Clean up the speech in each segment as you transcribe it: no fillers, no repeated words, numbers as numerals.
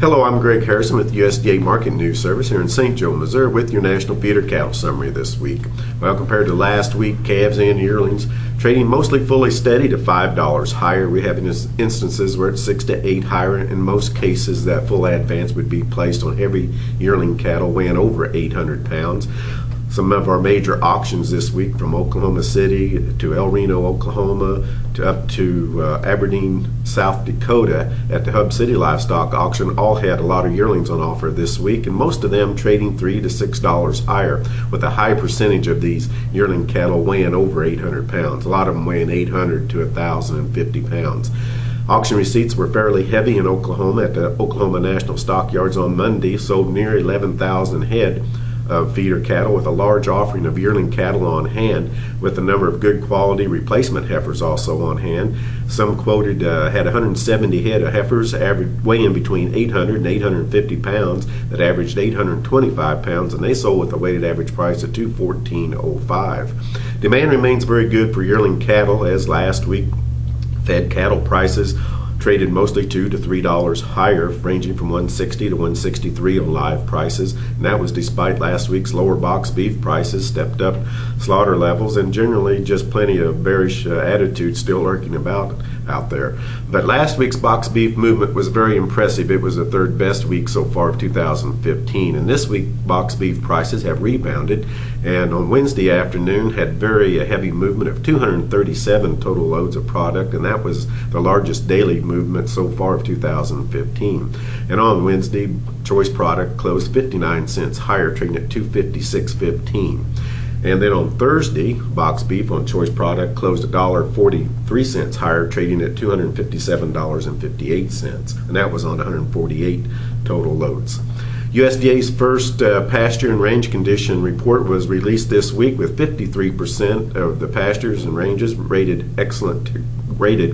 Hello, I'm Greg Harrison with USDA Market News Service here in St. Joe, Missouri with your National Feeder Cattle Summary this week. Well, compared to last week, calves and yearlings trading mostly fully steady to $5 higher. We have instances where it's 6 to 8 higher. In most cases, that full advance would be placed on every yearling cattle weighing over 800 pounds. Some of our major auctions this week, from Oklahoma City to El Reno, Oklahoma, to up to Aberdeen, South Dakota, at the Hub City Livestock Auction, all had a lot of yearlings on offer this week, and most of them trading $3 to $6 higher, with a high percentage of these yearling cattle weighing over 800 pounds. A lot of them weighing 800 to 1,050 pounds. Auction receipts were fairly heavy in Oklahoma at the Oklahoma National Stockyards on Monday, sold near 11,000 head of feeder cattle, with a large offering of yearling cattle on hand, with a number of good quality replacement heifers also on hand. Some quoted had 170 head of heifers weighing between 800 and 850 pounds that averaged 825 pounds, and they sold with a weighted average price of $214.05. Demand remains very good for yearling cattle, as last week fed cattle prices traded mostly $2 to $3 higher, ranging from $160 to $163 on live prices, and that was despite last week's lower box beef prices, stepped up slaughter levels, and generally just plenty of bearish attitude still lurking about out there. But last week's box beef movement was very impressive. It was the third best week so far of 2015, and this week box beef prices have rebounded, and on Wednesday afternoon had very heavy movement of 237 total loads of product, and that was the largest daily movement so far of 2015. And on Wednesday, choice product closed 59 cents higher, trading at $256.15. And then on Thursday, box beef on choice product closed $1.43 higher, trading at $257.58, and that was on 148 total loads. USDA's first pasture and range condition report was released this week, with 53% of the pastures and ranges rated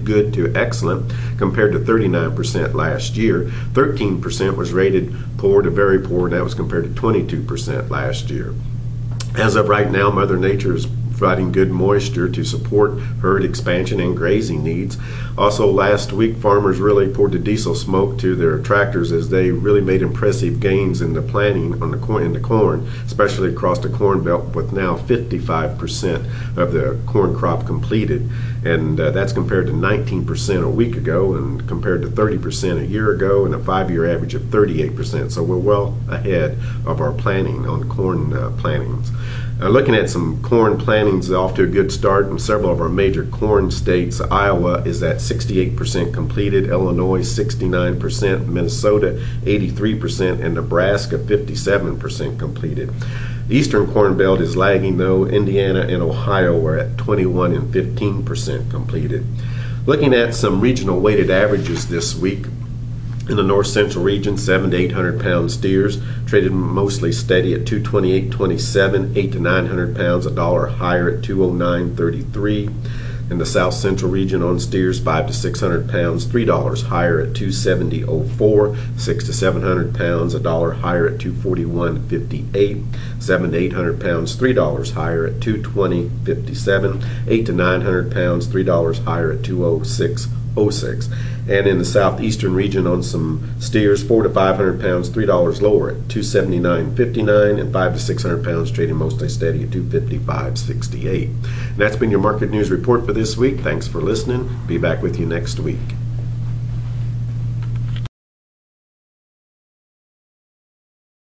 good to excellent, compared to 39% last year. 13% was rated poor to very poor, and that was compared to 22% last year. As of right now, Mother Nature is providing good moisture to support herd expansion and grazing needs. Also, last week, farmers really poured the diesel smoke to their tractors as they really made impressive gains in the planting on the corn, especially across the corn belt, with now 55% of the corn crop completed. And that's compared to 19% a week ago, and compared to 30% a year ago, and a 5-year average of 38%. So we're well ahead of our planning on corn plantings. Looking at some corn plantings, off to a good start in several of our major corn states. Iowa is at 68% completed, Illinois 69%, Minnesota 83%, and Nebraska 57% completed. The Eastern Corn Belt is lagging, though. Indiana and Ohio are at 21 and 15% completed. Looking at some regional weighted averages this week, in the north central region, 700 to 800 pound steers traded mostly steady at $228.27, 800 to 900 pounds, $1 higher at $209.33. In the south central region, on steers 500 to 600 pounds, $3 higher at $270.04, 600 to 700 pounds, $1 higher at $241.58, 700 to 800 pounds, $3 higher at $220.57, 800 to 900 pounds, $3 higher at $206.06. And in the southeastern region, on some steers, 400 to 500 pounds, $3 lower at $279.59, and 500 to 600 pounds trading mostly steady at $255.68. And that's been your market news report for this week. Thanks for listening. Be back with you next week.